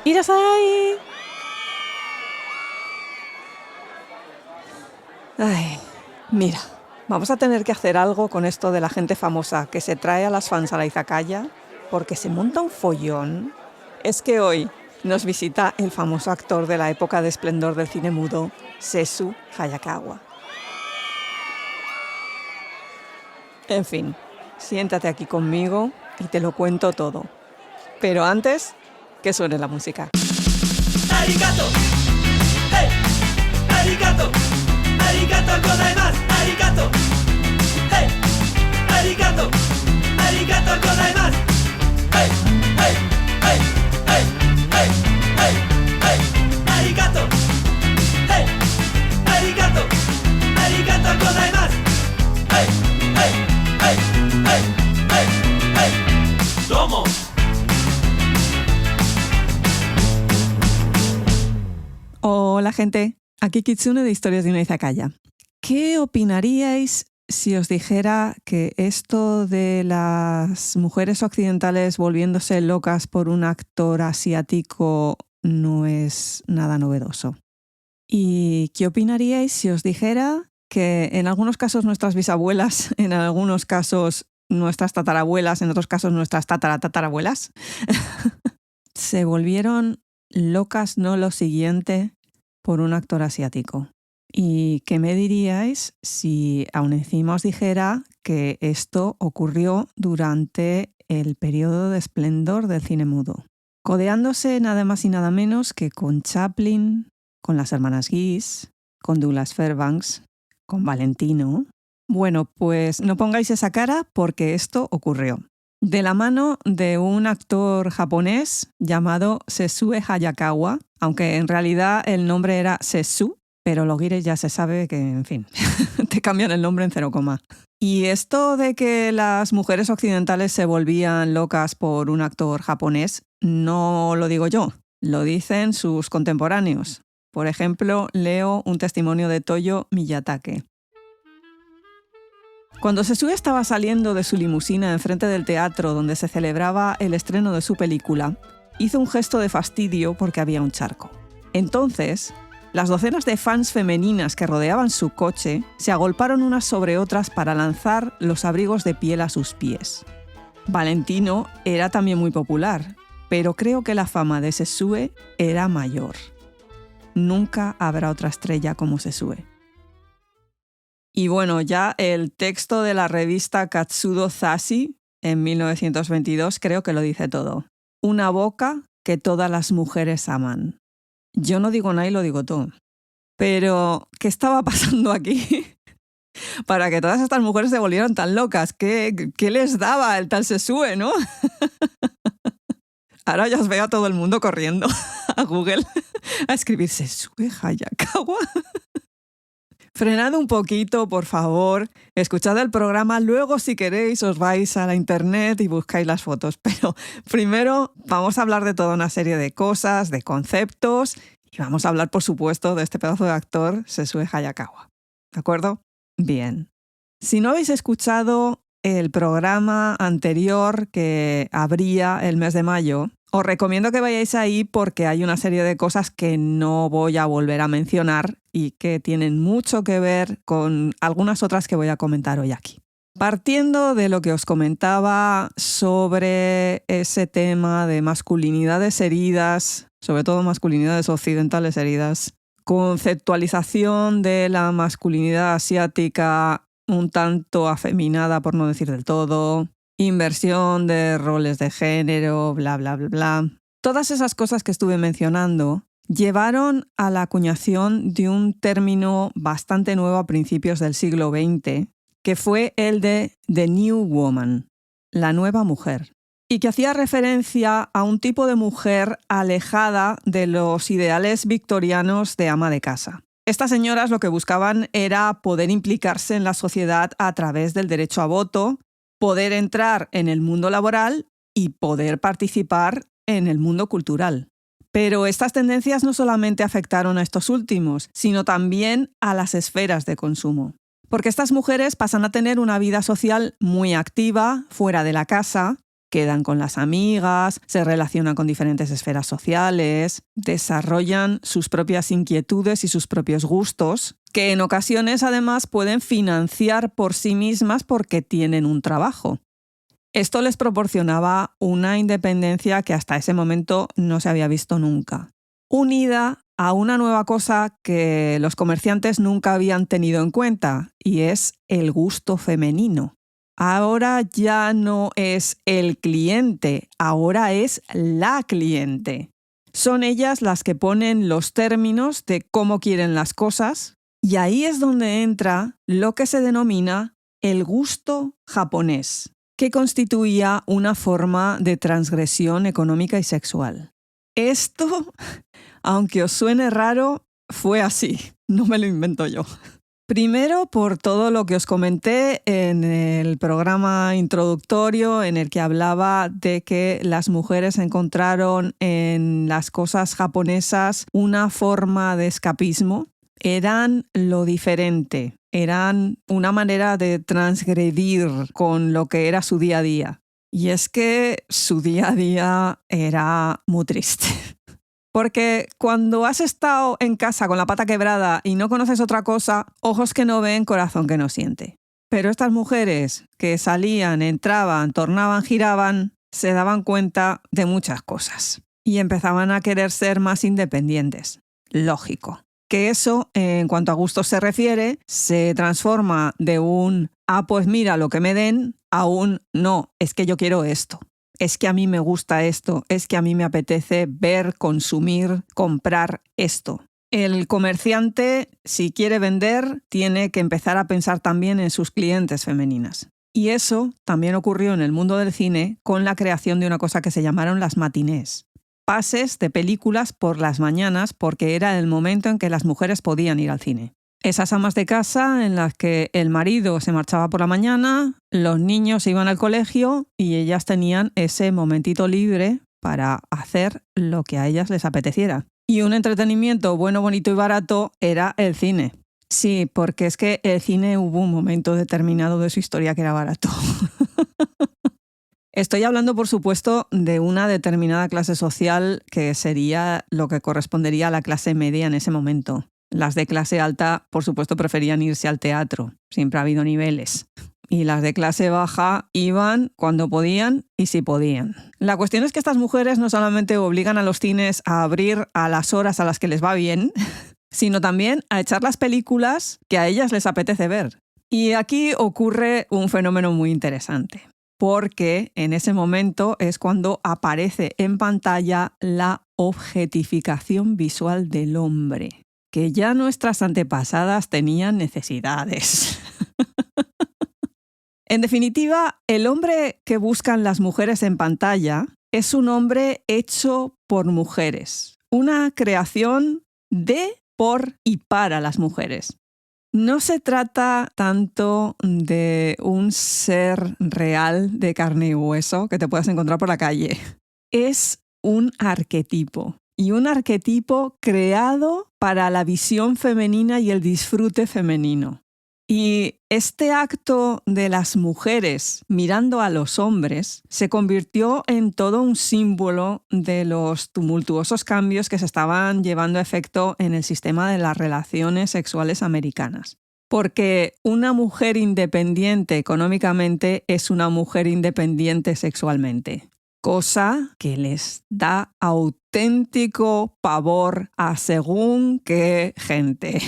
¡Irasai! Ay, mira, vamos a tener que hacer algo con esto de la gente famosa que se trae a las fans a la izakaya porque se monta un follón. Es que hoy nos visita el famoso actor de la época de esplendor del cine mudo, Sesu Hayakawa. En fin, siéntate aquí conmigo y te lo cuento todo. Pero antes, que suene la música. ¡Arigato! ¡Hey! ¡Arigato! ¡Arigato gozaimasu! ¡Arigato! ¡Hey! ¡Arigato! ¡Arigato gozaimasu! ¡Hey! ¡Hey! ¡Hey! ¡Hey! ¡Hey! ¡Hey! ¡Hey! ¡Arigato! ¡Hey! ¡Arigato! ¡Arigato gozaimasu! ¡Hey! ¡Hey! ¡Hey! ¡Hey! ¡Hey! ¡Hey! ¡Domo! Hola gente, aquí Kitsune de Historias de una Izakaya. ¿Qué opinaríais si os dijera que esto de las mujeres occidentales volviéndose locas por un actor asiático no es nada novedoso? ¿Y qué opinaríais si os dijera que en algunos casos nuestras bisabuelas, en algunos casos nuestras tatarabuelas, en otros casos nuestras tatarabuelas, se volvieron locas, no lo siguiente, por un actor asiático? ¿Y qué me diríais si aún encima os dijera que esto ocurrió durante el periodo de esplendor del cine mudo? Codeándose nada más y nada menos que con Chaplin, con las hermanas Guise, con Douglas Fairbanks, con Valentino. Bueno, pues no pongáis esa cara porque esto ocurrió. De la mano de un actor japonés llamado Sesue Hayakawa, aunque en realidad el nombre era Sesu, pero los guires ya se sabe que, en fin, te cambian el nombre en 0, Y esto de que las mujeres occidentales se volvían locas por un actor japonés, no lo digo yo, lo dicen sus contemporáneos. Por ejemplo, leo un testimonio de Toyo Miyatake. Cuando Sesue estaba saliendo de su limusina enfrente del teatro donde se celebraba el estreno de su película, hizo un gesto de fastidio porque había un charco. Entonces, las docenas de fans femeninas que rodeaban su coche se agolparon unas sobre otras para lanzar los abrigos de piel a sus pies. Valentino era también muy popular, pero creo que la fama de Sesue era mayor. Nunca habrá otra estrella como Sesue. Y bueno, ya el texto de la revista Katsudo Zashi en 1922 creo que lo dice todo. Una boca que todas las mujeres aman. Yo no digo nada y lo digo todo. Pero, ¿qué estaba pasando aquí? Para que todas estas mujeres se volvieran tan locas. ¿Qué les daba el tal Sesue, no? Ahora ya os veo a todo el mundo corriendo a Google a escribir Sesue Hayakawa. Frenad un poquito, por favor, escuchad el programa, luego si queréis os vais a la internet y buscáis las fotos, pero primero vamos a hablar de toda una serie de cosas, de conceptos, y vamos a hablar, por supuesto, de este pedazo de actor, Sesue Hayakawa. ¿De acuerdo? Bien. Si no habéis escuchado el programa anterior que abría el mes de mayo, os recomiendo que vayáis ahí porque hay una serie de cosas que no voy a volver a mencionar y que tienen mucho que ver con algunas otras que voy a comentar hoy aquí. Partiendo de lo que os comentaba sobre ese tema de masculinidades heridas, sobre todo masculinidades occidentales heridas, conceptualización de la masculinidad asiática un tanto afeminada, por no decir del todo, inversión de roles de género, bla, bla, bla, bla. Todas esas cosas que estuve mencionando llevaron a la acuñación de un término bastante nuevo a principios del siglo XX, que fue el de The New Woman, la nueva mujer, y que hacía referencia a un tipo de mujer alejada de los ideales victorianos de ama de casa. Estas señoras lo que buscaban era poder implicarse en la sociedad a través del derecho a voto, poder entrar en el mundo laboral y poder participar en el mundo cultural. Pero estas tendencias no solamente afectaron a estos últimos, sino también a las esferas de consumo. Porque estas mujeres pasan a tener una vida social muy activa, fuera de la casa, quedan con las amigas, se relacionan con diferentes esferas sociales, desarrollan sus propias inquietudes y sus propios gustos, que en ocasiones además pueden financiar por sí mismas porque tienen un trabajo. Esto les proporcionaba una independencia que hasta ese momento no se había visto nunca, unida a una nueva cosa que los comerciantes nunca habían tenido en cuenta, y es el gusto femenino. Ahora ya no es el cliente, ahora es la cliente. Son ellas las que ponen los términos de cómo quieren las cosas, y ahí es donde entra lo que se denomina el gusto japonés, que constituía una forma de transgresión económica y sexual. Esto, aunque os suene raro, fue así, no me lo invento yo. Primero, por todo lo que os comenté en el programa introductorio en el que hablaba de que las mujeres encontraron en las cosas japonesas una forma de escapismo. Eran lo diferente, eran una manera de transgredir con lo que era su día a día. Y es que su día a día era muy triste. Porque cuando has estado en casa con la pata quebrada y no conoces otra cosa, ojos que no ven, corazón que no siente. Pero estas mujeres que salían, entraban, tornaban, giraban, se daban cuenta de muchas cosas. Y empezaban a querer ser más independientes. Lógico. Que eso, en cuanto a gustos se refiere, se transforma de un pues mira lo que me den, a un no, es que yo quiero esto. Es que a mí me gusta esto, es que a mí me apetece ver, consumir, comprar esto. El comerciante, si quiere vender, tiene que empezar a pensar también en sus clientes femeninas. Y eso también ocurrió en el mundo del cine con la creación de una cosa que se llamaron las matinés. Pases de películas por las mañanas porque era el momento en que las mujeres podían ir al cine. Esas amas de casa en las que el marido se marchaba por la mañana, los niños iban al colegio y ellas tenían ese momentito libre para hacer lo que a ellas les apeteciera. Y un entretenimiento bueno, bonito y barato era el cine. Sí, porque es que el cine hubo un momento determinado de su historia que era barato. Estoy hablando, por supuesto, de una determinada clase social que sería lo que correspondería a la clase media en ese momento. Las de clase alta, por supuesto, preferían irse al teatro. Siempre ha habido niveles. Y las de clase baja iban cuando podían y si podían. La cuestión es que estas mujeres no solamente obligan a los cines a abrir a las horas a las que les va bien, sino también a echar las películas que a ellas les apetece ver. Y aquí ocurre un fenómeno muy interesante, porque en ese momento es cuando aparece en pantalla la objetificación visual del hombre, que ya nuestras antepasadas tenían necesidades. En definitiva, el hombre que buscan las mujeres en pantalla es un hombre hecho por mujeres, una creación de, por y para las mujeres. No se trata tanto de un ser real de carne y hueso que te puedas encontrar por la calle. Es un arquetipo. Y un arquetipo creado para la visión femenina y el disfrute femenino. Y este acto de las mujeres mirando a los hombres se convirtió en todo un símbolo de los tumultuosos cambios que se estaban llevando a efecto en el sistema de las relaciones sexuales americanas. Porque una mujer independiente económicamente es una mujer independiente sexualmente. Cosa que les da auténtico pavor a según qué gente.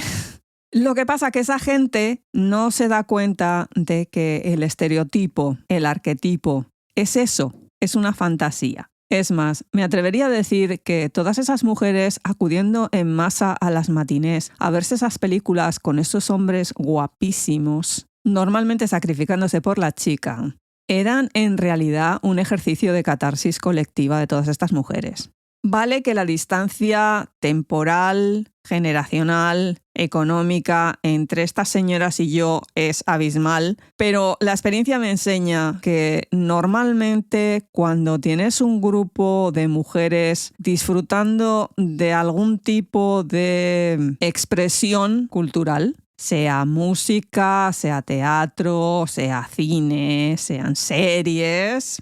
Lo que pasa es que esa gente no se da cuenta de que el estereotipo, el arquetipo, es eso, es una fantasía. Es más, me atrevería a decir que todas esas mujeres acudiendo en masa a las matinés a verse esas películas con esos hombres guapísimos, normalmente sacrificándose por la chica, eran en realidad un ejercicio de catarsis colectiva de todas estas mujeres. Vale que la distancia temporal, generacional, económica entre estas señoras y yo es abismal, pero la experiencia me enseña que normalmente cuando tienes un grupo de mujeres disfrutando de algún tipo de expresión cultural, sea música, sea teatro, sea cine, sean series,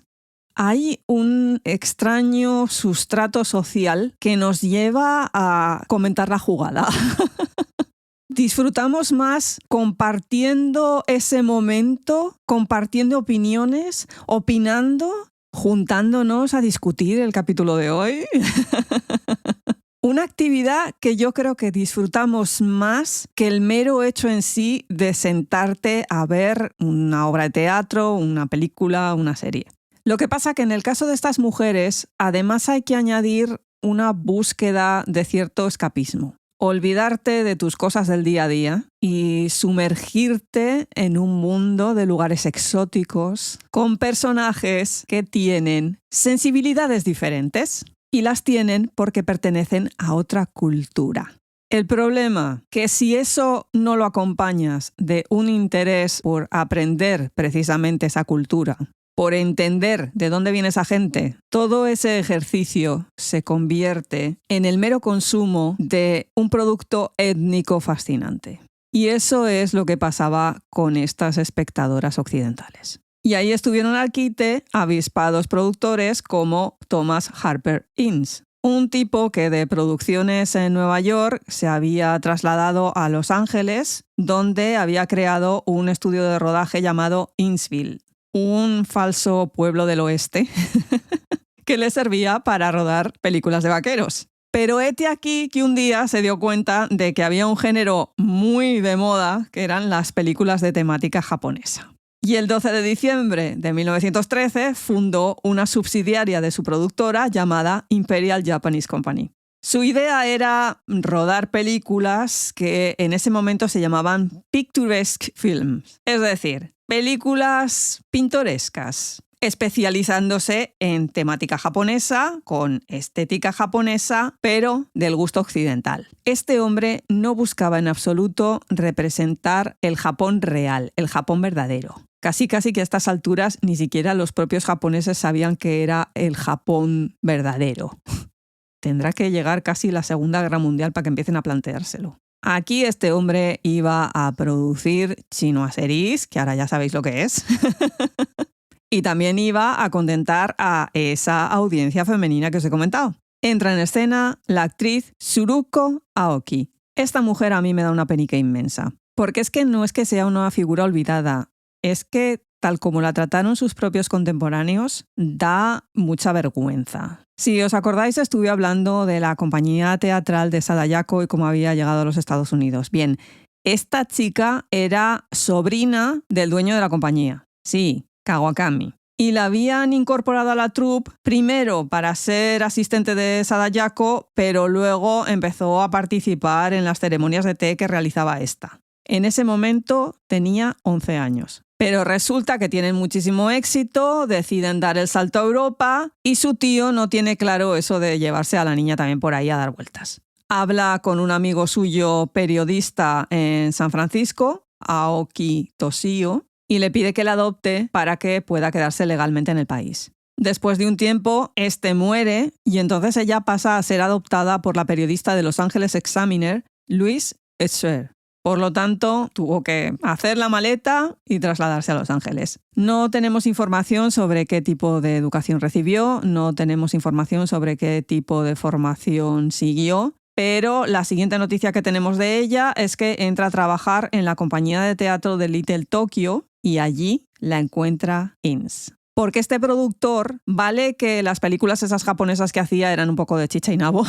hay un extraño sustrato social que nos lleva a comentar la jugada. Disfrutamos más compartiendo ese momento, compartiendo opiniones, opinando, juntándonos a discutir el capítulo de hoy. Una actividad que yo creo que disfrutamos más que el mero hecho en sí de sentarte a ver una obra de teatro, una película, una serie. Lo que pasa que en el caso de estas mujeres, además hay que añadir una búsqueda de cierto escapismo. Olvidarte de tus cosas del día a día y sumergirte en un mundo de lugares exóticos con personajes que tienen sensibilidades diferentes y las tienen porque pertenecen a otra cultura. El problema, que si eso no lo acompañas de un interés por aprender precisamente esa cultura, por entender de dónde viene esa gente, todo ese ejercicio se convierte en el mero consumo de un producto étnico fascinante. Y eso es lo que pasaba con estas espectadoras occidentales. Y ahí estuvieron al quite avispados productores como Thomas Harper Ince, un tipo que de producciones en Nueva York se había trasladado a Los Ángeles, donde había creado un estudio de rodaje llamado Inceville, un falso pueblo del oeste que le servía para rodar películas de vaqueros. Pero hete aquí que un día se dio cuenta de que había un género muy de moda, que eran las películas de temática japonesa. Y el 12 de diciembre de 1913 fundó una subsidiaria de su productora llamada Imperial Japanese Company. Su idea era rodar películas que en ese momento se llamaban picturesque films, es decir, películas pintorescas, especializándose en temática japonesa, con estética japonesa, pero del gusto occidental. Este hombre no buscaba en absoluto representar el Japón real, el Japón verdadero. Casi que a estas alturas ni siquiera los propios japoneses sabían que era el Japón verdadero. Tendrá que llegar casi la Segunda Guerra Mundial para que empiecen a planteárselo. Aquí este hombre iba a producir chinoiseries, que ahora ya sabéis lo que es, y también iba a contentar a esa audiencia femenina que os he comentado. Entra en escena la actriz Tsuruko Aoki. Esta mujer a mí me da una penica inmensa, porque es que no es que sea una figura olvidada, es que tal como la trataron sus propios contemporáneos, da mucha vergüenza. Si os acordáis, estuve hablando de la compañía teatral de Sadayako y cómo había llegado a los Estados Unidos. Bien, esta chica era sobrina del dueño de la compañía. Sí, Kawakami. Y la habían incorporado a la troupe primero para ser asistente de Sadayako, pero luego empezó a participar en las ceremonias de té que realizaba esta. En ese momento tenía 11 años. Pero resulta que tienen muchísimo éxito, deciden dar el salto a Europa y su tío no tiene claro eso de llevarse a la niña también por ahí a dar vueltas. Habla con un amigo suyo periodista en San Francisco, Aoki Toshio, y le pide que la adopte para que pueda quedarse legalmente en el país. Después de un tiempo, este muere y entonces ella pasa a ser adoptada por la periodista de Los Angeles Examiner, Louise Escher. Por lo tanto, tuvo que hacer la maleta y trasladarse a Los Ángeles. No tenemos información sobre qué tipo de educación recibió, no tenemos información sobre qué tipo de formación siguió, pero la siguiente noticia que tenemos de ella es que entra a trabajar en la compañía de teatro de Little Tokyo y allí la encuentra Ince. Porque este productor, vale que las películas esas japonesas que hacía eran un poco de chicha y nabo,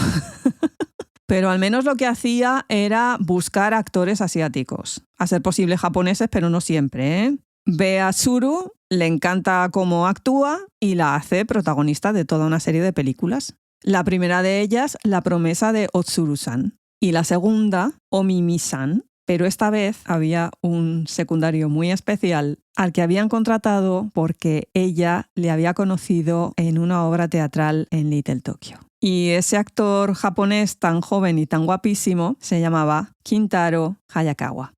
pero al menos lo que hacía era buscar actores asiáticos. A ser posible japoneses, pero no siempre, ¿eh? Ve a Tsuru, le encanta cómo actúa y la hace protagonista de toda una serie de películas. La primera de ellas, La promesa de Otsuru-san. Y la segunda, Omimi-san. Pero esta vez había un secundario muy especial al que habían contratado porque ella le había conocido en una obra teatral en Little Tokyo. Y ese actor japonés tan joven y tan guapísimo se llamaba Kintaro Hayakawa.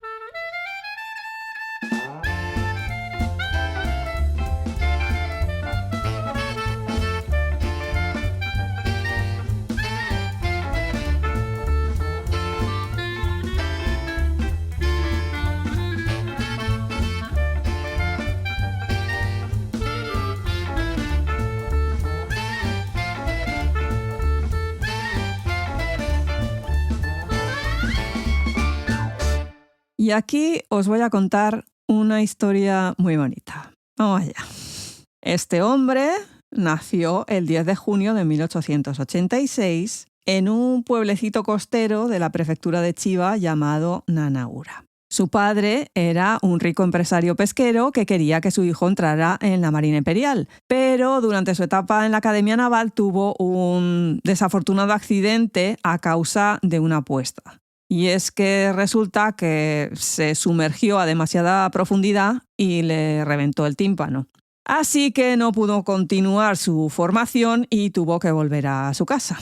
Y aquí os voy a contar una historia muy bonita. Vamos allá. Este hombre nació el 10 de junio de 1886 en un pueblecito costero de la prefectura de Chiba llamado Nanaura. Su padre era un rico empresario pesquero que quería que su hijo entrara en la Marina Imperial, pero durante su etapa en la Academia Naval tuvo un desafortunado accidente a causa de una apuesta. Y es que resulta que se sumergió a demasiada profundidad y le reventó el tímpano. Así que no pudo continuar su formación y tuvo que volver a su casa.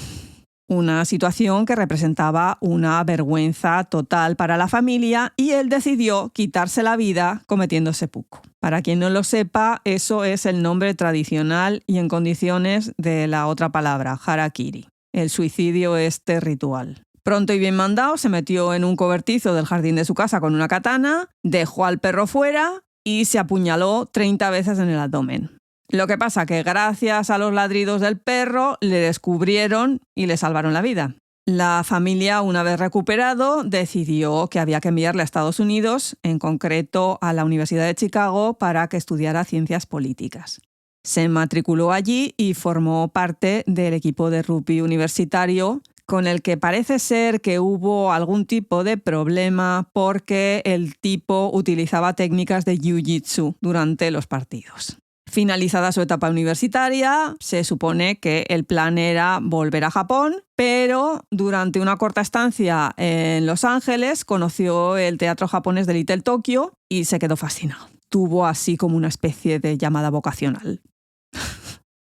Una situación que representaba una vergüenza total para la familia y él decidió quitarse la vida cometiendo seppuku. Para quien no lo sepa, eso es el nombre tradicional y en condiciones de la otra palabra, harakiri. El suicidio este ritual. Pronto y bien mandado se metió en un cobertizo del jardín de su casa con una katana, dejó al perro fuera y se apuñaló 30 veces en el abdomen. Lo que pasa que gracias a los ladridos del perro le descubrieron y le salvaron la vida. La familia, una vez recuperado, decidió que había que enviarle a Estados Unidos, en concreto a la Universidad de Chicago, para que estudiara ciencias políticas. Se matriculó allí y formó parte del equipo de rugby universitario, con el que parece ser que hubo algún tipo de problema porque el tipo utilizaba técnicas de jiu-jitsu durante los partidos. Finalizada su etapa universitaria, se supone que el plan era volver a Japón, pero durante una corta estancia en Los Ángeles conoció el teatro japonés de Little Tokyo y se quedó fascinado. Tuvo así como una especie de llamada vocacional.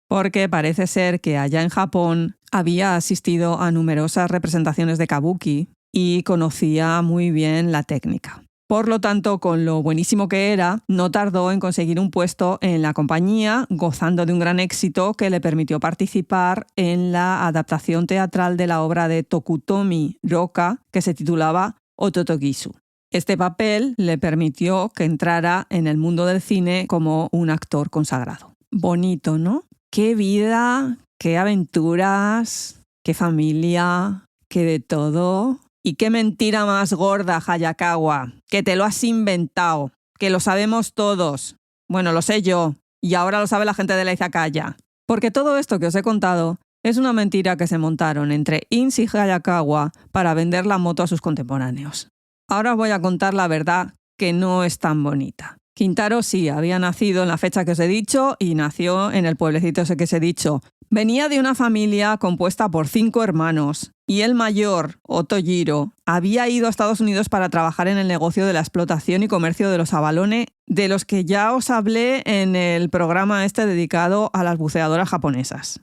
Porque parece ser que allá en Japón había asistido a numerosas representaciones de kabuki y conocía muy bien la técnica. Por lo tanto, con lo buenísimo que era, no tardó en conseguir un puesto en la compañía, gozando de un gran éxito que le permitió participar en la adaptación teatral de la obra de Tokutomi Roka, que se titulaba Ototogisu. Este papel le permitió que entrara en el mundo del cine como un actor consagrado. Bonito, ¿no? Qué vida, qué aventuras, qué familia, qué de todo. Y qué mentira más gorda, Hayakawa, que te lo has inventado, que lo sabemos todos. Bueno, lo sé yo, y ahora lo sabe la gente de la Izakaya. Porque todo esto que os he contado es una mentira que se montaron entre Inns y Hayakawa para vender la moto a sus contemporáneos. Ahora os voy a contar la verdad, que no es tan bonita. Quintaro sí, había nacido en la fecha que os he dicho y nació en el pueblecito ese que os he dicho. Venía de una familia compuesta por 5 hermanos y el mayor, Otojiro, había ido a Estados Unidos para trabajar en el negocio de la explotación y comercio de los abalones, de los que ya os hablé en el programa este dedicado a las buceadoras japonesas.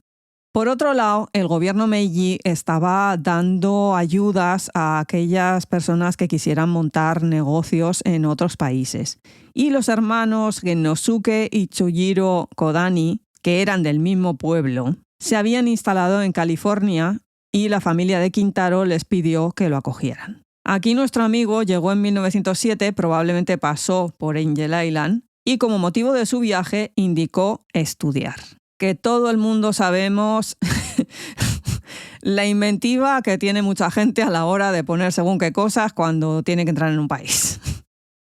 Por otro lado, el gobierno Meiji estaba dando ayudas a aquellas personas que quisieran montar negocios en otros países. Y los hermanos Genosuke y Chujiro Kodani, que eran del mismo pueblo, se habían instalado en California y la familia de Quintaro les pidió que lo acogieran. Aquí nuestro amigo llegó en 1907, probablemente pasó por Angel Island, y como motivo de su viaje indicó estudiar. Que todo el mundo sabemos la inventiva que tiene mucha gente a la hora de poner según qué cosas cuando tiene que entrar en un país.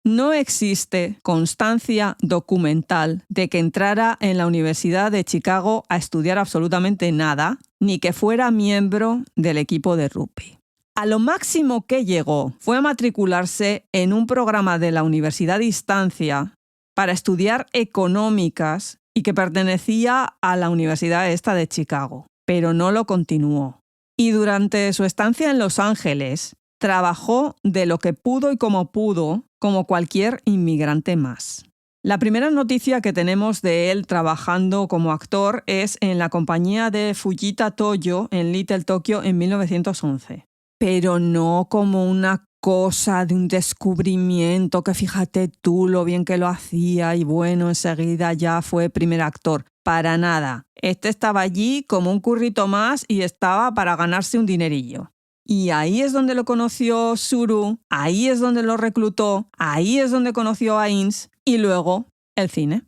No existe constancia documental de que entrara en la Universidad de Chicago a estudiar absolutamente nada, ni que fuera miembro del equipo de rugby. A lo máximo que llegó fue a matricularse en un programa de la Universidad de Distancia para estudiar económicas y que pertenecía a la Universidad esta de Chicago, pero no lo continuó. Y durante su estancia en Los Ángeles, trabajó de lo que pudo y como pudo, como cualquier inmigrante más. La primera noticia que tenemos de él trabajando como actor es en la compañía de Fujita Toyo en Little Tokyo en 1911. Pero no como una cosa de un descubrimiento que fíjate tú lo bien que lo hacía y bueno, enseguida ya fue primer actor. Para nada. Este estaba allí como un currito más y estaba para ganarse un dinerillo. Y ahí es donde lo conoció Tsuru, ahí es donde lo reclutó, ahí es donde conoció a Inns y luego el cine.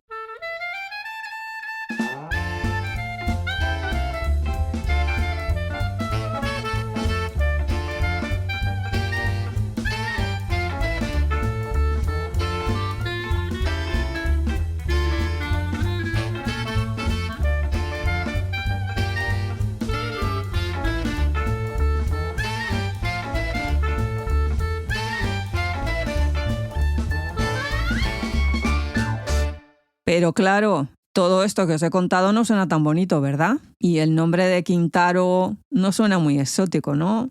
Pero claro, todo esto que os he contado no suena tan bonito, ¿verdad? Y el nombre de Kintaro no suena muy exótico, ¿no?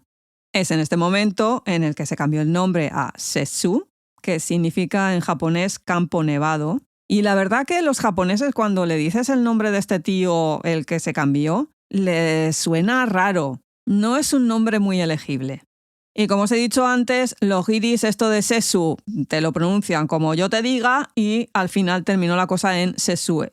Es en este momento en el que se cambió el nombre a Sessú, que significa en japonés campo nevado. Y la verdad que los japoneses, cuando le dices el nombre de este tío, el que se cambió, les suena raro. No es un nombre muy elegible. Y como os he dicho antes, los guiris esto de Sessú te lo pronuncian como yo te diga y al final terminó la cosa en Sessue.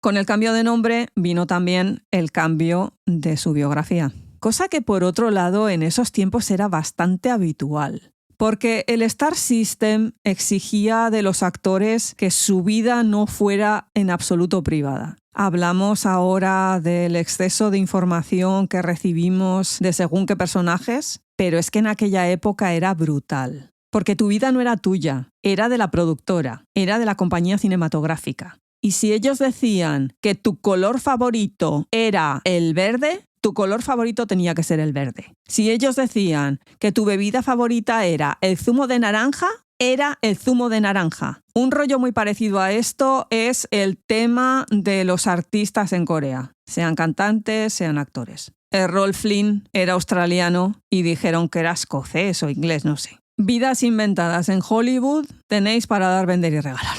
Con el cambio de nombre vino también el cambio de su biografía. Cosa que por otro lado en esos tiempos era bastante habitual. Porque el Star System exigía de los actores que su vida no fuera en absoluto privada. Hablamos ahora del exceso de información que recibimos de según qué personajes, pero es que en aquella época era brutal. Porque tu vida no era tuya, era de la productora, era de la compañía cinematográfica. Y si ellos decían que tu color favorito era el verde, tu color favorito tenía que ser el verde. Si ellos decían que tu bebida favorita era el zumo de naranja, era el zumo de naranja. Un rollo muy parecido a esto es el tema de los artistas en Corea, sean cantantes, sean actores. Rolf Flynn era australiano y dijeron que era escocés o inglés, no sé. Vidas inventadas en Hollywood tenéis para dar, vender y regalar.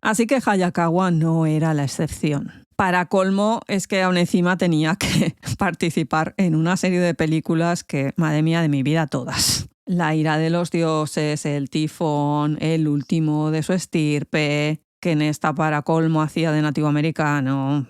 Así que Hayakawa no era la excepción. Para colmo es que aún encima tenía que participar en una serie de películas que, madre mía, de mi vida todas. La ira de los dioses, El tifón, El último de su estirpe, que en esta para colmo hacía de nativo americano.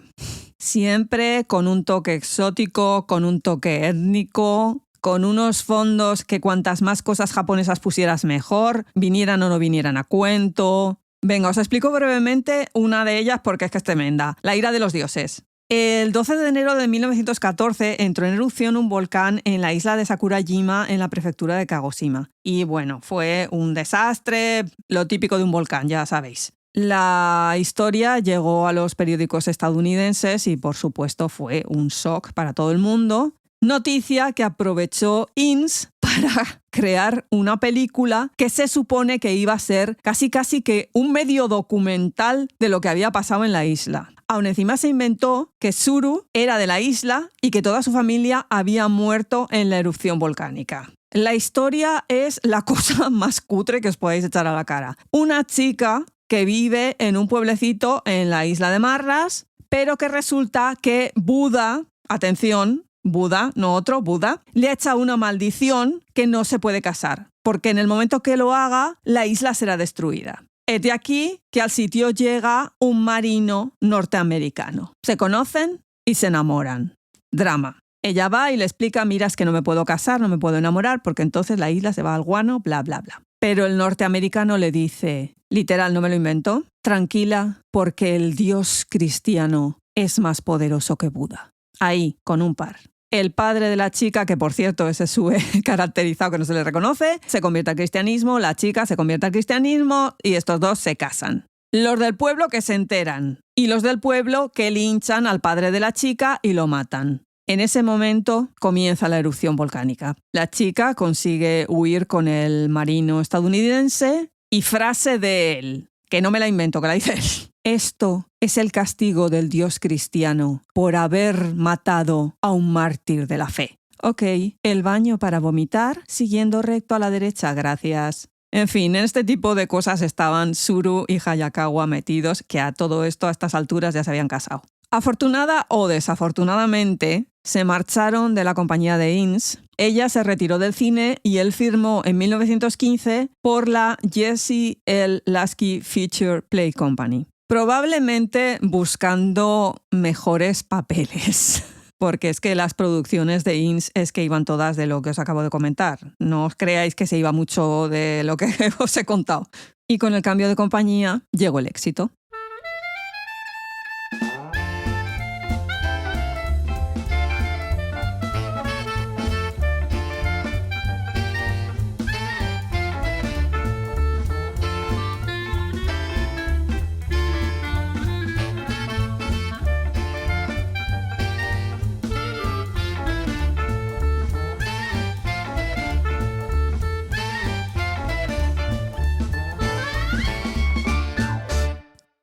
Siempre con un toque exótico, con un toque étnico, con unos fondos que cuantas más cosas japonesas pusieras mejor, vinieran o no vinieran a cuento. Venga, os explico brevemente una de ellas porque es que es tremenda. La ira de los dioses. El 12 de enero de 1914 entró en erupción un volcán en la isla de Sakurajima, en la prefectura de Kagoshima. Y bueno, fue un desastre, lo típico de un volcán, ya sabéis. La historia llegó a los periódicos estadounidenses y por supuesto fue un shock para todo el mundo. Noticia que aprovechó INS para crear una película que se supone que iba a ser casi que un medio documental de lo que había pasado en la isla. Aún encima se inventó que Tsuru era de la isla y que toda su familia había muerto en la erupción volcánica. La historia es la cosa más cutre que os podéis echar a la cara. Una chica que vive en un pueblecito en la isla de Marras, pero que resulta que Buda, atención, Buda, no otro, Buda, le echa una maldición que no se puede casar, porque en el momento que lo haga, la isla será destruida. Es de aquí que al sitio llega un marino norteamericano. Se conocen y se enamoran. Drama. Ella va y le explica, mira, es que no me puedo casar, no me puedo enamorar, porque entonces la isla se va al guano, bla, bla, bla. Pero el norteamericano le dice, literal, no me lo invento, tranquila, porque el Dios cristiano es más poderoso que Buda. Ahí, con un par. El padre de la chica, que por cierto ese sube caracterizado que no se le reconoce, se convierte al cristianismo, la chica se convierte al cristianismo y estos dos se casan. Los del pueblo que se enteran y los del pueblo que linchan al padre de la chica y lo matan. En ese momento comienza la erupción volcánica. La chica consigue huir con el marino estadounidense y frase de él, que no me la invento, que la dice él. Esto es el castigo del Dios cristiano por haber matado a un mártir de la fe. Ok, el baño para vomitar, siguiendo recto a la derecha, gracias. En fin, en este tipo de cosas estaban Tsuru y Hayakawa metidos, que a todo esto, a estas alturas, ya se habían casado. Afortunada o desafortunadamente, se marcharon de la compañía de INS. Ella se retiró del cine y él firmó en 1915 por la Jesse L. Lasky Feature Play Company. Probablemente buscando mejores papeles, porque es que las producciones de INS es que iban todas de lo que os acabo de comentar. No os creáis que se iba mucho de lo que os he contado. Y con el cambio de compañía llegó el éxito.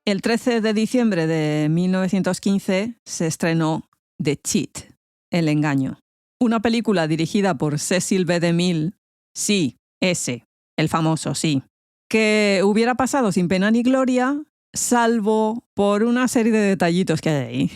El 13 de diciembre de 1915 se estrenó The Cheat, El engaño, una película dirigida por Cecil B. DeMille, sí, ese, el famoso, sí, que hubiera pasado sin pena ni gloria, salvo por una serie de detallitos que hay ahí.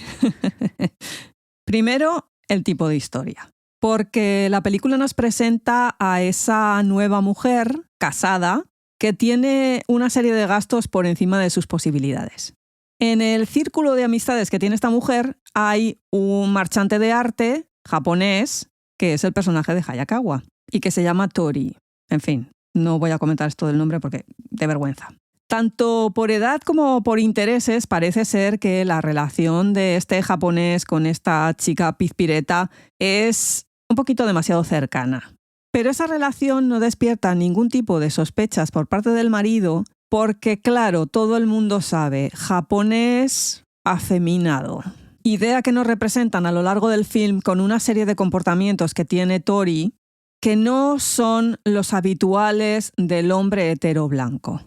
Primero, el tipo de historia, porque la película nos presenta a esa nueva mujer casada que tiene una serie de gastos por encima de sus posibilidades. En el círculo de amistades que tiene esta mujer hay un marchante de arte japonés que es el personaje de Hayakawa y que se llama Tori. En fin, no voy a comentar esto del nombre porque de vergüenza. Tanto por edad como por intereses parece ser que la relación de este japonés con esta chica pizpireta es un poquito demasiado cercana. Pero esa relación no despierta ningún tipo de sospechas por parte del marido porque, claro, todo el mundo sabe, japonés afeminado. Idea que nos representan a lo largo del film con una serie de comportamientos que tiene Tori que no son los habituales del hombre hetero blanco.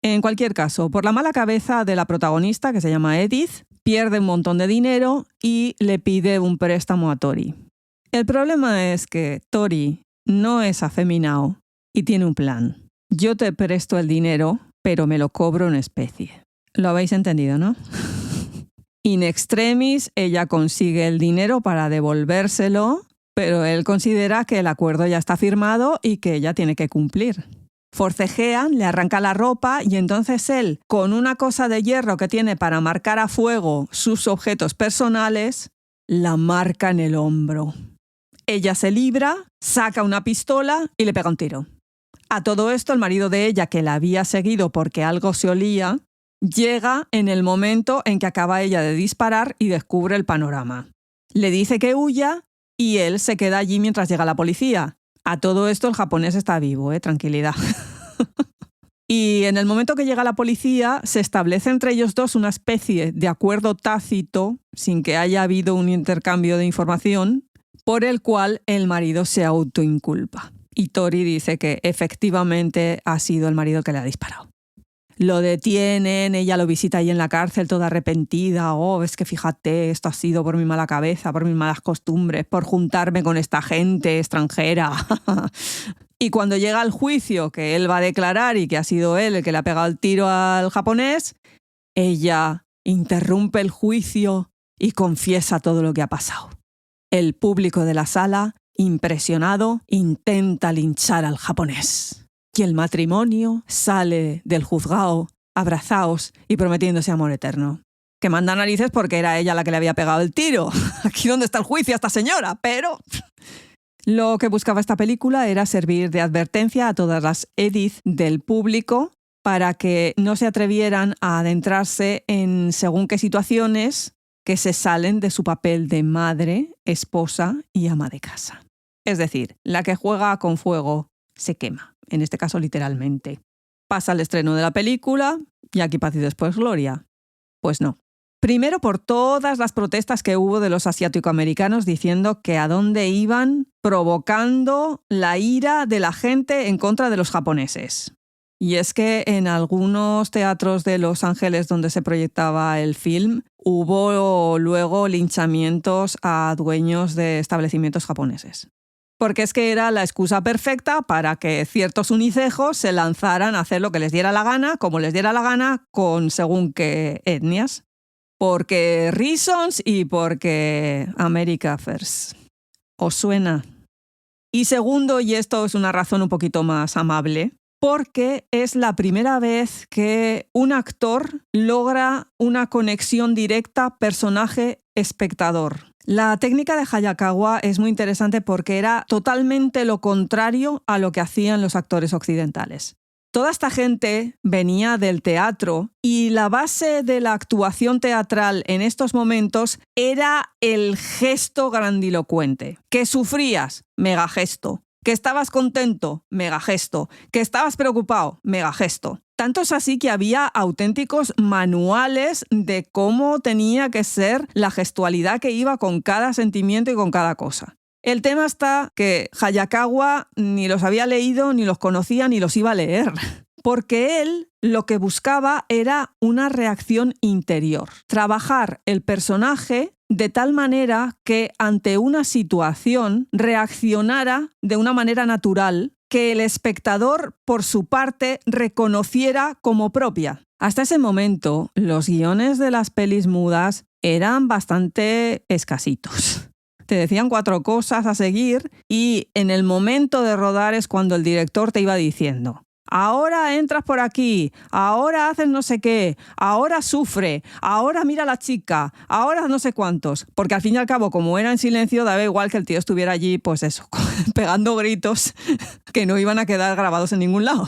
En cualquier caso, por la mala cabeza de la protagonista, que se llama Edith, pierde un montón de dinero y le pide un préstamo a Tori. El problema es que Tori no es afeminado y tiene un plan. Yo te presto el dinero, pero me lo cobro en especie. ¿Lo habéis entendido, no? In extremis, ella consigue el dinero para devolvérselo, pero él considera que el acuerdo ya está firmado y que ella tiene que cumplir. Forcejean, le arranca la ropa y entonces él, con una cosa de hierro que tiene para marcar a fuego sus objetos personales, la marca en el hombro. Ella se libra, saca una pistola y le pega un tiro. A todo esto, el marido de ella, que la había seguido porque algo se olía, llega en el momento en que acaba ella de disparar y descubre el panorama. Le dice que huya y él se queda allí mientras llega la policía. A todo esto, el japonés está vivo, tranquilidad. Y en el momento que llega la policía, se establece entre ellos dos una especie de acuerdo tácito, sin que haya habido un intercambio de información, por el cual el marido se autoinculpa. Y Tori dice que efectivamente ha sido el marido el que le ha disparado. Lo detienen, ella lo visita ahí en la cárcel toda arrepentida. Oh, es que fíjate, esto ha sido por mi mala cabeza, por mis malas costumbres, por juntarme con esta gente extranjera. Y cuando llega al juicio, que él va a declarar y que ha sido él el que le ha pegado el tiro al japonés, ella interrumpe el juicio y confiesa todo lo que ha pasado. El público de la sala, impresionado, intenta linchar al japonés. Y el matrimonio sale del juzgado abrazados y prometiéndose amor eterno. Que manda narices porque era ella la que le había pegado el tiro. Aquí donde está el juicio a esta señora, pero... Lo que buscaba esta película era servir de advertencia a todas las Edith del público para que no se atrevieran a adentrarse en según qué situaciones que se salen de su papel de madre, esposa y ama de casa. Es decir, la que juega con fuego se quema, en este caso literalmente. Pasa el estreno de la película y aquí paz y después gloria. Pues no. Primero por todas las protestas que hubo de los asiático-americanos diciendo que a dónde iban provocando la ira de la gente en contra de los japoneses. Y es que en algunos teatros de Los Ángeles donde se proyectaba el film hubo luego linchamientos a dueños de establecimientos japoneses. Porque es que era la excusa perfecta para que ciertos unicejos se lanzaran a hacer lo que les diera la gana, como les diera la gana, con según qué etnias. Porque reasons y porque America First. ¿Os suena? Y segundo, y esto es una razón un poquito más amable, porque es la primera vez que un actor logra una conexión directa personaje-espectador. La técnica de Hayakawa es muy interesante porque era totalmente lo contrario a lo que hacían los actores occidentales. Toda esta gente venía del teatro y la base de la actuación teatral en estos momentos era el gesto grandilocuente. Que sufrías, mega gesto. Que estabas contento, mega gesto. Que estabas preocupado, mega gesto. Tanto es así que había auténticos manuales de cómo tenía que ser la gestualidad que iba con cada sentimiento y con cada cosa. El tema está que Hayakawa ni los había leído, ni los conocía, ni los iba a leer. porque él lo que buscaba era una reacción interior. Trabajar el personaje de tal manera que ante una situación reaccionara de una manera natural, que el espectador, por su parte, reconociera como propia. Hasta ese momento, los guiones de las pelis mudas eran bastante escasitos. Te decían 4 cosas a seguir y en el momento de rodar es cuando el director te iba diciendo: ahora entras por aquí, ahora haces no sé qué, ahora sufre, ahora mira a la chica, ahora no sé cuántos. Porque al fin y al cabo, como era en silencio, daba igual que el tío estuviera allí, pues eso, pegando gritos que no iban a quedar grabados en ningún lado.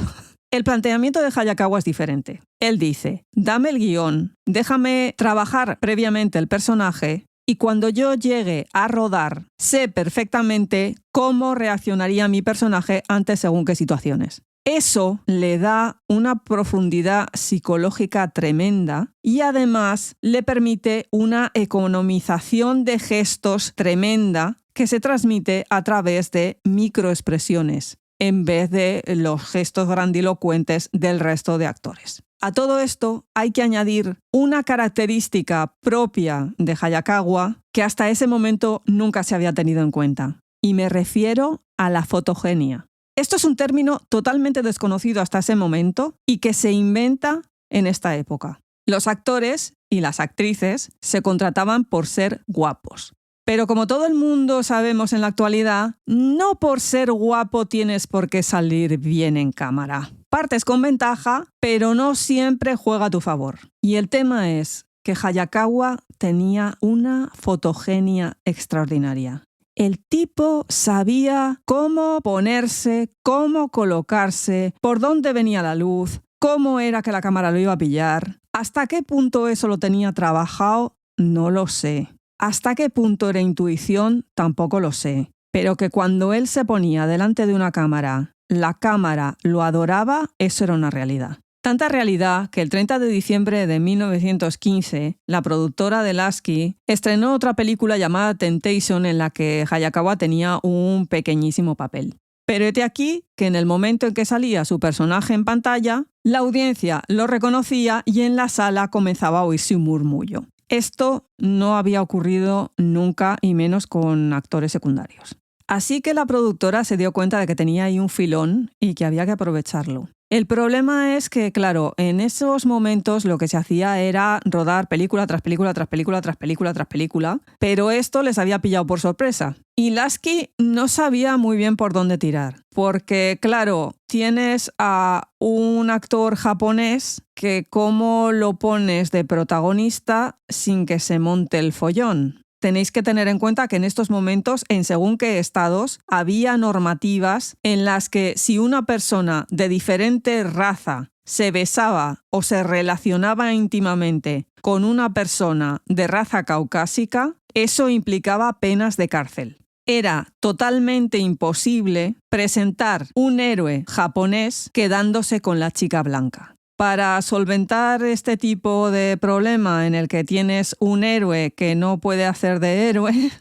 El planteamiento de Hayakawa es diferente. Él dice: dame el guión, déjame trabajar previamente el personaje y cuando yo llegue a rodar, sé perfectamente cómo reaccionaría mi personaje ante según qué situaciones. Eso le da una profundidad psicológica tremenda y además le permite una economización de gestos tremenda que se transmite a través de microexpresiones en vez de los gestos grandilocuentes del resto de actores. A todo esto hay que añadir una característica propia de Hayakawa que hasta ese momento nunca se había tenido en cuenta, y me refiero a la fotogenia. Esto es un término totalmente desconocido hasta ese momento y que se inventa en esta época. Los actores y las actrices se contrataban por ser guapos. Pero como todo el mundo sabemos en la actualidad, no por ser guapo tienes por qué salir bien en cámara. Partes con ventaja, pero no siempre juega a tu favor. Y el tema es que Hayakawa tenía una fotogenia extraordinaria. El tipo sabía cómo ponerse, cómo colocarse, por dónde venía la luz, cómo era que la cámara lo iba a pillar. ¿Hasta qué punto eso lo tenía trabajado? No lo sé. ¿Hasta qué punto era intuición? Tampoco lo sé. Pero que cuando él se ponía delante de una cámara, la cámara lo adoraba, eso era una realidad. Tanta realidad que el 30 de diciembre de 1915, la productora de Lasky estrenó otra película llamada Temptation en la que Hayakawa tenía un pequeñísimo papel. Pero hete aquí que en el momento en que salía su personaje en pantalla, la audiencia lo reconocía y en la sala comenzaba a oírse un murmullo. Esto no había ocurrido nunca y menos con actores secundarios. Así que la productora se dio cuenta de que tenía ahí un filón y que había que aprovecharlo. El problema es que, claro, en esos momentos lo que se hacía era rodar película tras película, tras película, tras película, tras película, pero esto les había pillado por sorpresa. Y Lasky no sabía muy bien por dónde tirar, porque, claro, tienes a un actor japonés que cómo lo pones de protagonista sin que se monte el follón. Tenéis que tener en cuenta que en estos momentos, en según qué estados, había normativas en las que si una persona de diferente raza se besaba o se relacionaba íntimamente con una persona de raza caucásica, eso implicaba penas de cárcel. Era totalmente imposible presentar un héroe japonés quedándose con la chica blanca. Para solventar este tipo de problema en el que tienes un héroe que no puede hacer de héroe,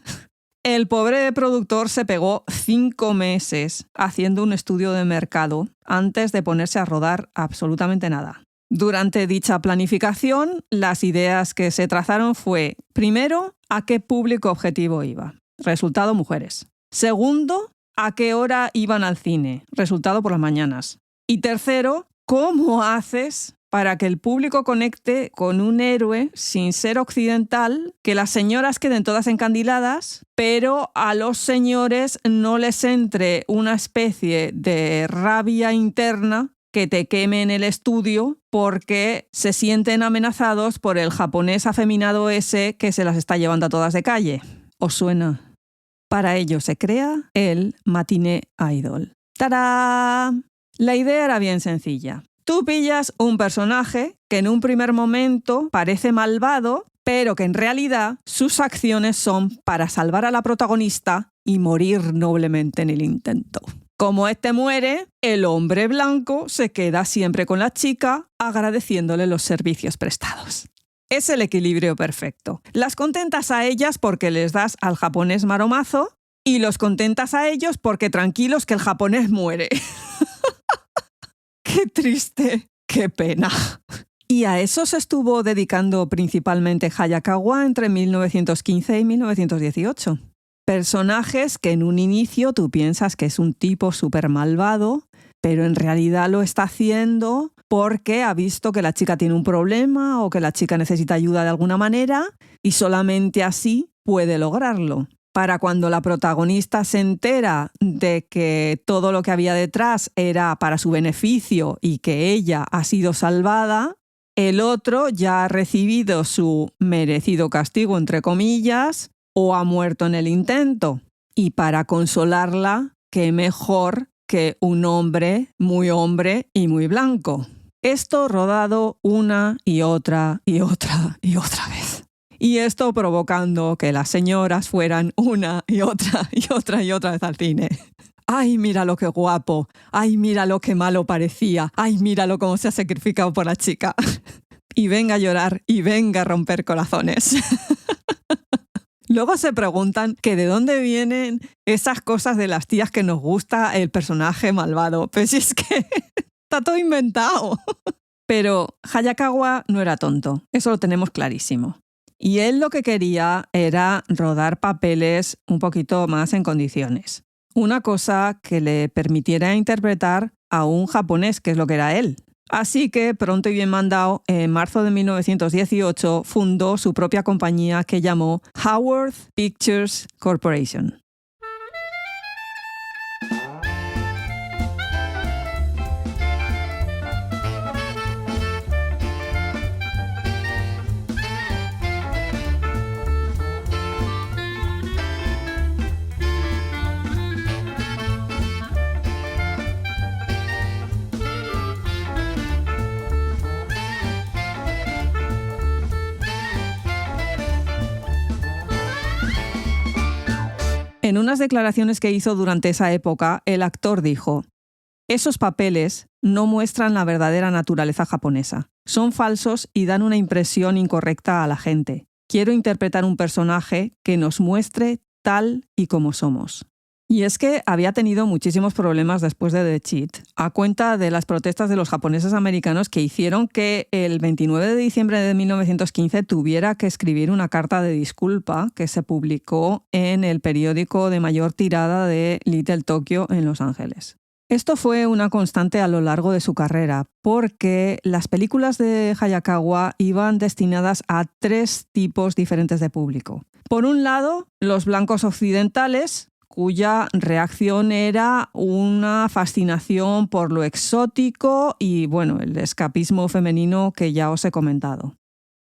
el pobre productor se pegó 5 meses haciendo un estudio de mercado antes de ponerse a rodar absolutamente nada. Durante dicha planificación, las ideas que se trazaron fue, primero, a qué público objetivo iba. Resultado, mujeres. Segundo, a qué hora iban al cine. Resultado, por las mañanas. Y tercero, ¿cómo haces para que el público conecte con un héroe sin ser occidental, que las señoras queden todas encandiladas, pero a los señores no les entre una especie de rabia interna que te queme en el estudio porque se sienten amenazados por el japonés afeminado ese que se las está llevando a todas de calle? ¿Os suena? Para ello se crea el Matinee Idol. ¡Tará! La idea era bien sencilla. Tú pillas un personaje que en un primer momento parece malvado, pero que en realidad sus acciones son para salvar a la protagonista y morir noblemente en el intento. Como este muere, el hombre blanco se queda siempre con la chica agradeciéndole los servicios prestados. Es el equilibrio perfecto. Las contentas a ellas porque les das al japonés maromazo y los contentas a ellos porque tranquilos que el japonés muere. qué triste, qué pena. Y a eso se estuvo dedicando principalmente Hayakawa entre 1915 y 1918. Personajes que en un inicio tú piensas que es un tipo súper malvado, pero en realidad lo está haciendo porque ha visto que la chica tiene un problema o que la chica necesita ayuda de alguna manera y solamente así puede lograrlo. Para cuando la protagonista se entera de que todo lo que había detrás era para su beneficio y que ella ha sido salvada, el otro ya ha recibido su merecido castigo, entre comillas, o ha muerto en el intento. Y para consolarla, qué mejor que un hombre y muy blanco. Esto rodado una y otra y otra y otra vez. Y esto provocando que las señoras fueran una y otra y otra y otra vez al cine. ¡Ay, míralo qué guapo! ¡Ay, míralo qué malo parecía! ¡Ay, míralo cómo se ha sacrificado por la chica! Y venga a llorar y venga a romper corazones. Luego se preguntan que de dónde vienen esas cosas de las tías que nos gusta el personaje malvado. Pues si es que está todo inventado. Pero Hayakawa no era tonto, eso lo tenemos clarísimo. Y él lo que quería era rodar papeles un poquito más en condiciones. Una cosa que le permitiera interpretar a un japonés, que es lo que era él. Así que, pronto y bien mandado, en marzo de 1918 fundó su propia compañía que llamó Haworth Pictures Corporation. En unas declaraciones que hizo durante esa época, el actor dijo: «Esos papeles no muestran la verdadera naturaleza japonesa. Son falsos y dan una impresión incorrecta a la gente. Quiero interpretar un personaje que nos muestre tal y como somos». Y es que había tenido muchísimos problemas después de The Cheat, a cuenta de las protestas de los japoneses americanos que hicieron que el 29 de diciembre de 1915 tuviera que escribir una carta de disculpa que se publicó en el periódico de mayor tirada de Little Tokyo en Los Ángeles. Esto fue una constante a lo largo de su carrera, porque las películas de Hayakawa iban destinadas a 3 tipos diferentes de público. Por un lado, los blancos occidentales, cuya reacción era una fascinación por lo exótico y, bueno, el escapismo femenino que ya os he comentado.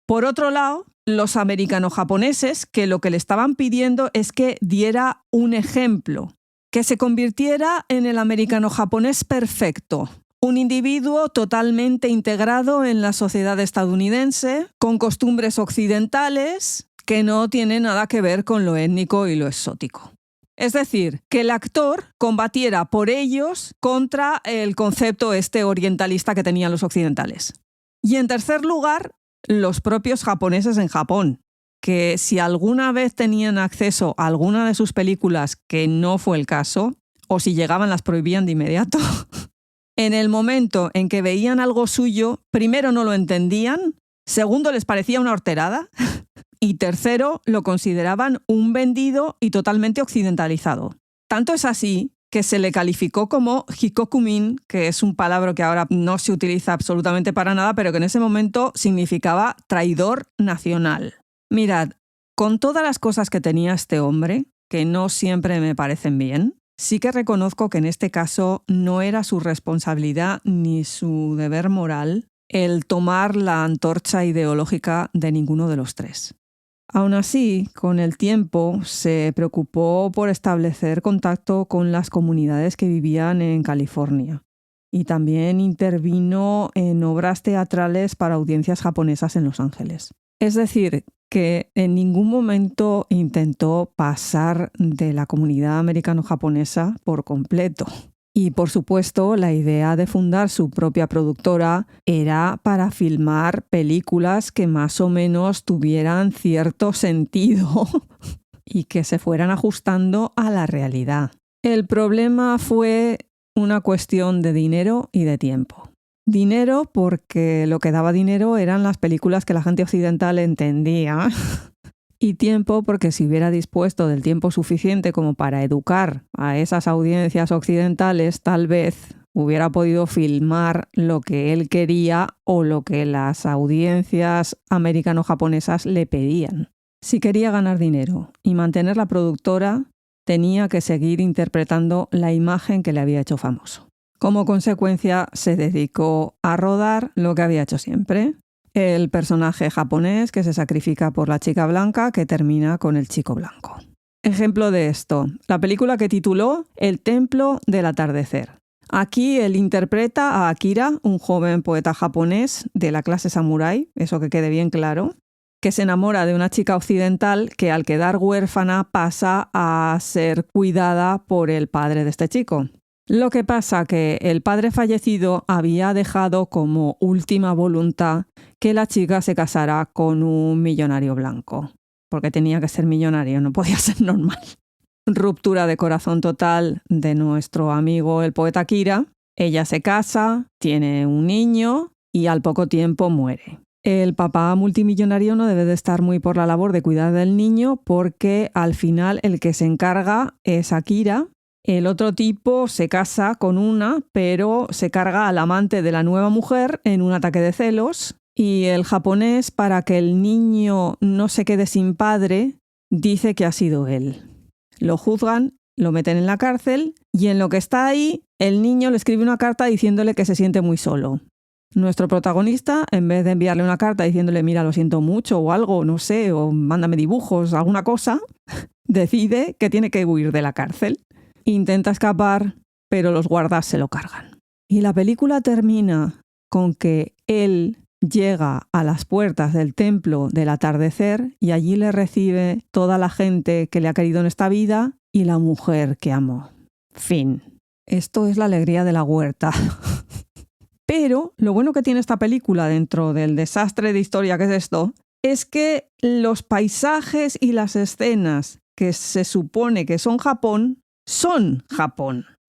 Por otro lado, los americano-japoneses, que lo que le estaban pidiendo es que diera un ejemplo, que se convirtiera en el americano-japonés perfecto, un individuo totalmente integrado en la sociedad estadounidense, con costumbres occidentales que no tienen nada que ver con lo étnico y lo exótico. Es decir, que el actor combatiera por ellos contra el concepto orientalista que tenían los occidentales. Y en tercer lugar, los propios japoneses en Japón, que si alguna vez tenían acceso a alguna de sus películas, que no fue el caso, o si llegaban las prohibían de inmediato, en el momento en que veían algo suyo, primero no lo entendían, segundo les parecía una horterada, y tercero, lo consideraban un vendido y totalmente occidentalizado. Tanto es así que se le calificó como hikokumin, que es un palabra que ahora no se utiliza absolutamente para nada, pero que en ese momento significaba traidor nacional. Mirad, con todas las cosas que tenía este hombre, que no siempre me parecen bien, sí que reconozco que en este caso no era su responsabilidad ni su deber moral el tomar la antorcha ideológica de ninguno de los 3. Aún así, con el tiempo se preocupó por establecer contacto con las comunidades que vivían en California y también intervino en obras teatrales para audiencias japonesas en Los Ángeles. Es decir, que en ningún momento intentó pasar de la comunidad americano-japonesa por completo. Y, por supuesto, la idea de fundar su propia productora era para filmar películas que más o menos tuvieran cierto sentido y que se fueran ajustando a la realidad. El problema fue una cuestión de dinero y de tiempo. Dinero porque lo que daba dinero eran las películas que la gente occidental entendía. Y tiempo porque si hubiera dispuesto del tiempo suficiente como para educar a esas audiencias occidentales, tal vez hubiera podido filmar lo que él quería o lo que las audiencias americano-japonesas le pedían. Si quería ganar dinero y mantener la productora, tenía que seguir interpretando la imagen que le había hecho famoso. Como consecuencia, se dedicó a rodar lo que había hecho siempre. El personaje japonés que se sacrifica por la chica blanca que termina con el chico blanco. Ejemplo de esto, la película que tituló El templo del atardecer. Aquí él interpreta a Akira, un joven poeta japonés de la clase samurái, eso que quede bien claro, que se enamora de una chica occidental que al quedar huérfana pasa a ser cuidada por el padre de este chico. Lo que pasa que el padre fallecido había dejado como última voluntad que la chica se casara con un millonario blanco, porque tenía que ser millonario, no podía ser normal. Ruptura de corazón total de nuestro amigo el poeta Akira. Ella se casa, tiene un niño y al poco tiempo muere. El papá multimillonario no debe de estar muy por la labor de cuidar del niño porque al final el que se encarga es Akira. El otro tipo se casa con una, pero se carga al amante de la nueva mujer en un ataque de celos. Y el japonés, para que el niño no se quede sin padre, dice que ha sido él. Lo juzgan, lo meten en la cárcel y en lo que está ahí, el niño le escribe una carta diciéndole que se siente muy solo. Nuestro protagonista, en vez de enviarle una carta diciéndole mira, lo siento mucho o algo, no sé, o mándame dibujos, alguna cosa, decide que tiene que huir de la cárcel. Intenta escapar, pero los guardas se lo cargan. Y la película termina con que él llega a las puertas del templo del atardecer y allí le recibe toda la gente que le ha querido en esta vida y la mujer que amó. Fin. Esto es la alegría de la huerta. Pero lo bueno que tiene esta película dentro del desastre de historia que es esto, es que los paisajes y las escenas que se supone que son Japón,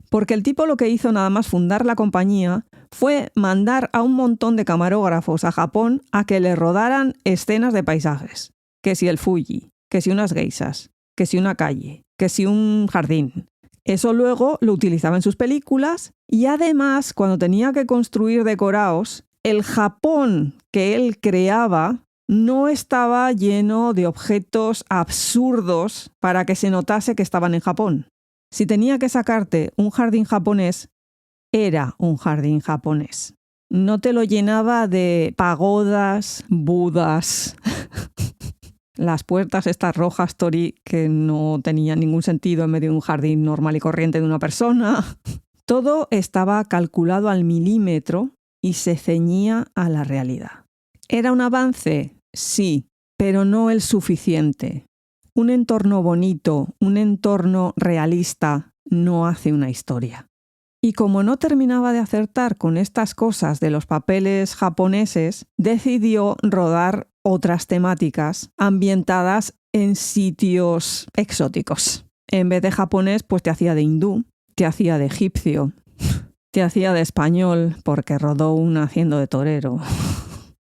porque el tipo lo que hizo nada más fundar la compañía fue mandar a un montón de camarógrafos a Japón a que le rodaran escenas de paisajes. Que si el Fuji, que si unas geishas, que si una calle, que si un jardín. Eso luego lo utilizaba en sus películas y además cuando tenía que construir decorados, el Japón que él creaba no estaba lleno de objetos absurdos para que se notase que estaban en Japón. Si tenía que sacarte un jardín japonés, era un jardín japonés. No te lo llenaba de pagodas, budas, las puertas estas rojas torii que no tenían ningún sentido en medio de un jardín normal y corriente de una persona. Todo estaba calculado al milímetro y se ceñía a la realidad. ¿Era un avance? Sí, pero no el suficiente. Un entorno bonito, un entorno realista, no hace una historia. Y como no terminaba de acertar con estas cosas de los papeles japoneses, decidió rodar otras temáticas ambientadas en sitios exóticos. En vez de japonés, pues te hacía de hindú, te hacía de egipcio, te hacía de español, porque rodó una haciendo de torero.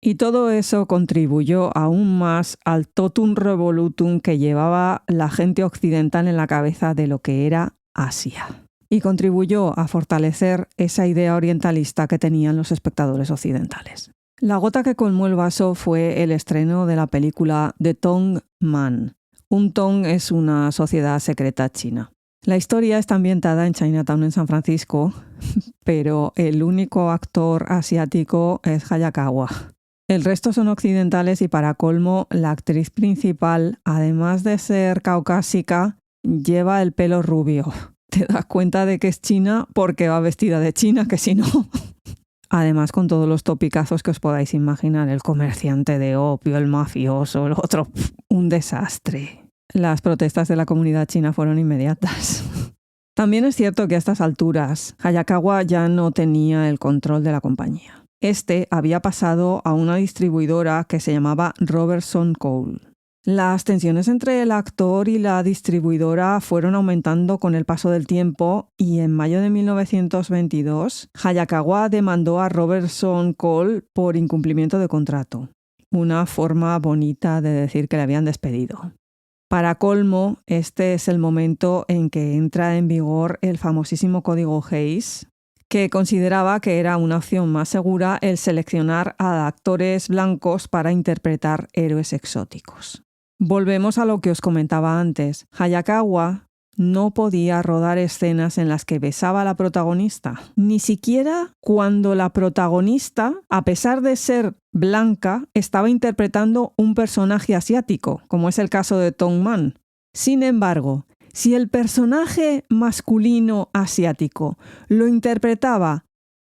Y todo eso contribuyó aún más al totum revolutum que llevaba la gente occidental en la cabeza de lo que era Asia. Y contribuyó a fortalecer esa idea orientalista que tenían los espectadores occidentales. La gota que colmó el vaso fue el estreno de la película The Tong Man. Un Tong es una sociedad secreta china. La historia está ambientada en Chinatown, en San Francisco, pero el único actor asiático es Hayakawa. El resto son occidentales y para colmo, la actriz principal, además de ser caucásica, lleva el pelo rubio. Te das cuenta de que es china porque va vestida de china, que si no. Además, con todos los topicazos que os podáis imaginar, el comerciante de opio, el mafioso, el otro, un desastre. Las protestas de la comunidad china fueron inmediatas. También es cierto que a estas alturas, Hayakawa ya no tenía el control de la compañía. Este había pasado a una distribuidora que se llamaba Robertson Cole. Las tensiones entre el actor y la distribuidora fueron aumentando con el paso del tiempo y en mayo de 1922 Hayakawa demandó a Robertson Cole por incumplimiento de contrato. Una forma bonita de decir que le habían despedido. Para colmo, este es el momento en que entra en vigor el famosísimo Código Hays, que consideraba que era una opción más segura el seleccionar a actores blancos para interpretar héroes exóticos. Volvemos a lo que os comentaba antes. Hayakawa no podía rodar escenas en las que besaba a la protagonista, ni siquiera cuando la protagonista, a pesar de ser blanca, estaba interpretando un personaje asiático, como es el caso de Tong Man. Sin embargo, si el personaje masculino asiático lo interpretaba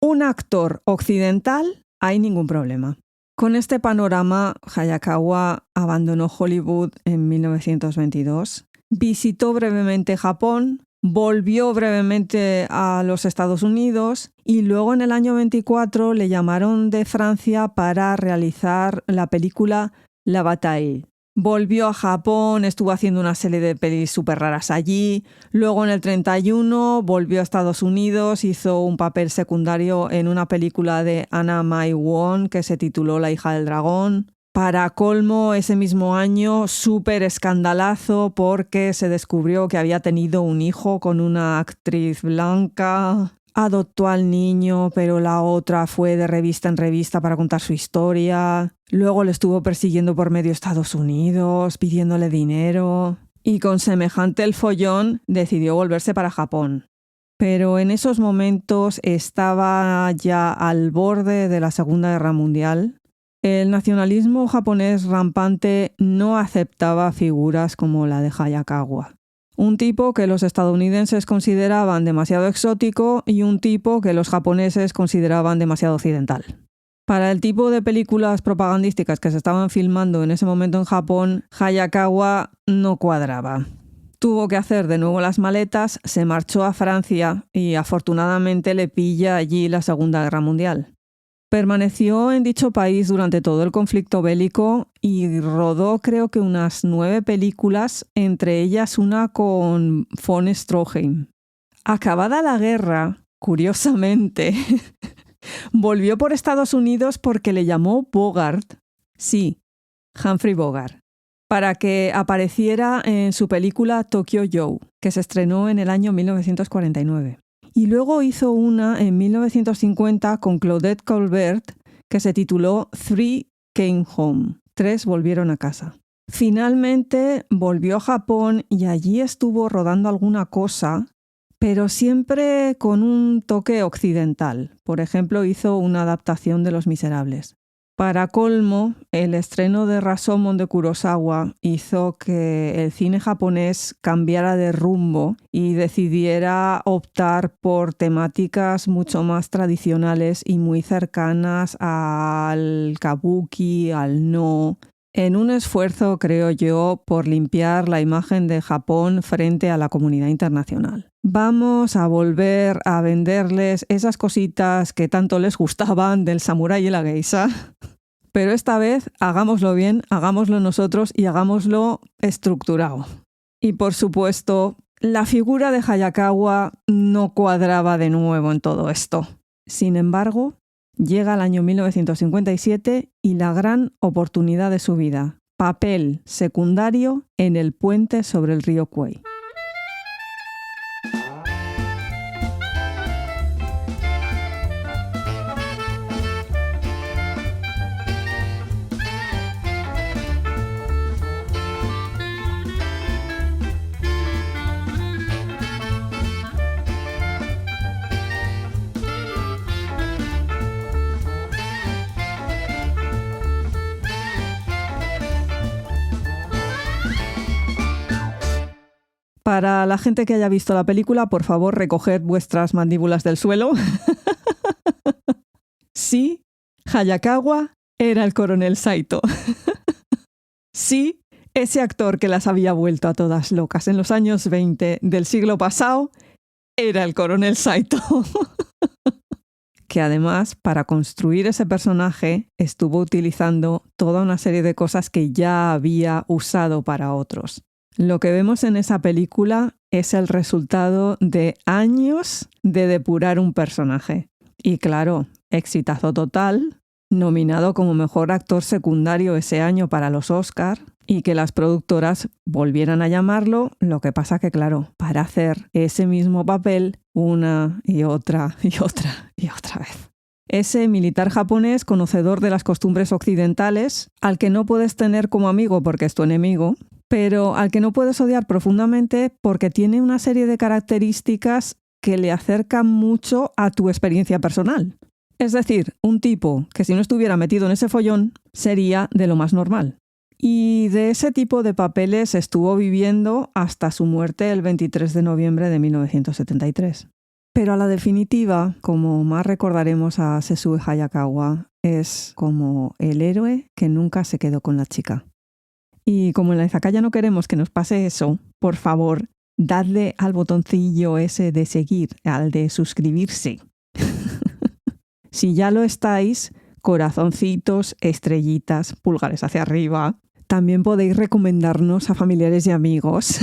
un actor occidental, hay ningún problema. Con este panorama, Hayakawa abandonó Hollywood en 1922, visitó brevemente Japón, volvió brevemente a los Estados Unidos y luego en el año 24 le llamaron de Francia para realizar la película La Bataille. Volvió a Japón, estuvo haciendo una serie de pelis súper raras allí. Luego en el 31 volvió a Estados Unidos, hizo un papel secundario en una película de Anna May Wong que se tituló La hija del dragón. Para colmo, ese mismo año, súper escandalazo porque se descubrió que había tenido un hijo con una actriz blanca. Adoptó al niño, pero la otra fue de revista en revista para contar su historia. Luego le estuvo persiguiendo por medio Estados Unidos, pidiéndole dinero. Y con semejante el follón, decidió volverse para Japón. Pero en esos momentos estaba ya al borde de la Segunda Guerra Mundial. El nacionalismo japonés rampante no aceptaba figuras como la de Hayakawa. Un tipo que los estadounidenses consideraban demasiado exótico y un tipo que los japoneses consideraban demasiado occidental. Para el tipo de películas propagandísticas que se estaban filmando en ese momento en Japón, Hayakawa no cuadraba. Tuvo que hacer de nuevo las maletas, se marchó a Francia y afortunadamente le pilla allí la Segunda Guerra Mundial. Permaneció en dicho país durante todo el conflicto bélico y rodó creo que unas 9 películas, entre ellas una con von Stroheim. Acabada la guerra, curiosamente, volvió por Estados Unidos porque le llamó Bogart, sí, Humphrey Bogart, para que apareciera en su película Tokyo Joe, que se estrenó en el año 1949. Y luego hizo una en 1950 con Claudette Colbert que se tituló Three Came Home. 3 volvieron a casa. Finalmente volvió a Japón y allí estuvo rodando alguna cosa, pero siempre con un toque occidental. Por ejemplo, hizo una adaptación de Los Miserables. Para colmo, el estreno de Rashomon de Kurosawa hizo que el cine japonés cambiara de rumbo y decidiera optar por temáticas mucho más tradicionales y muy cercanas al kabuki, al no, en un esfuerzo, creo yo, por limpiar la imagen de Japón frente a la comunidad internacional. Vamos a volver a venderles esas cositas que tanto les gustaban del samurái y la geisha. Pero esta vez hagámoslo bien, hagámoslo nosotros y hagámoslo estructurado. Y por supuesto, la figura de Hayakawa no cuadraba de nuevo en todo esto. Sin embargo, llega el año 1957 y la gran oportunidad de su vida. Papel secundario en El puente sobre el río Kwai. Para la gente que haya visto la película, por favor, recoged vuestras mandíbulas del suelo. Sí, Hayakawa era el coronel Saito. Sí, ese actor que las había vuelto a todas locas en los años 20 del siglo pasado era el coronel Saito. que además para construir ese personaje estuvo utilizando toda una serie de cosas que ya había usado para otros. Lo que vemos en esa película es el resultado de años de depurar un personaje. Y claro, exitazo total, nominado como mejor actor secundario ese año para los Oscar, y que las productoras volvieran a llamarlo, lo que pasa que claro, para hacer ese mismo papel una y otra y otra y otra vez. Ese militar japonés conocedor de las costumbres occidentales, al que no puedes tener como amigo porque es tu enemigo, pero al que no puedes odiar profundamente porque tiene una serie de características que le acercan mucho a tu experiencia personal. Es decir, un tipo que si no estuviera metido en ese follón sería de lo más normal. Y de ese tipo de papeles estuvo viviendo hasta su muerte el 23 de noviembre de 1973. Pero a la definitiva, como más recordaremos a Sessue Hayakawa, es como el héroe que nunca se quedó con la chica. Y como en la izakaya no queremos que nos pase eso, por favor, dadle al botoncillo ese de seguir, al de suscribirse. Si ya lo estáis, corazoncitos, estrellitas, pulgares hacia arriba. También podéis recomendarnos a familiares y amigos,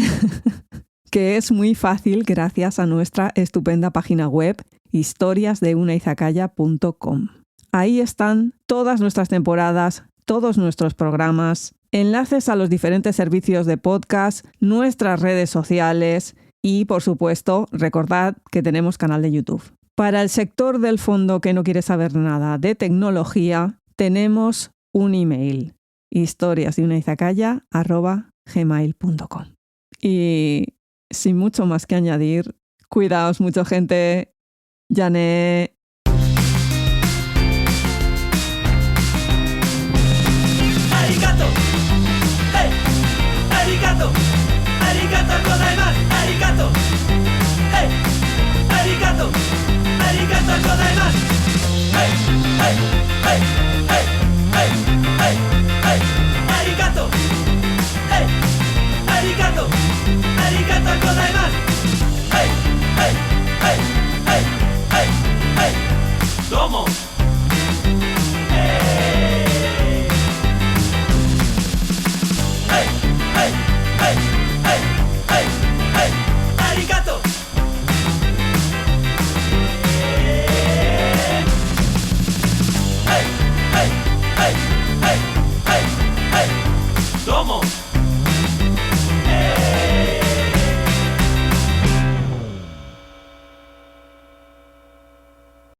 que es muy fácil gracias a nuestra estupenda página web historiasdeunaizakaya.com. Ahí están todas nuestras temporadas, todos nuestros programas, enlaces a los diferentes servicios de podcast, nuestras redes sociales y, por supuesto, recordad que tenemos canal de YouTube. Para el sector del fondo que no quiere saber nada de tecnología, tenemos un email, historiasdeunaizakaya@gmail.com. Y sin mucho más que añadir, cuidaos mucho, gente. Yané. Arigato. Hey. Arigato. Arigato gozaimasu. Arigato. Hey. Arigato. Arigato gozaimasu. Hey. Hey.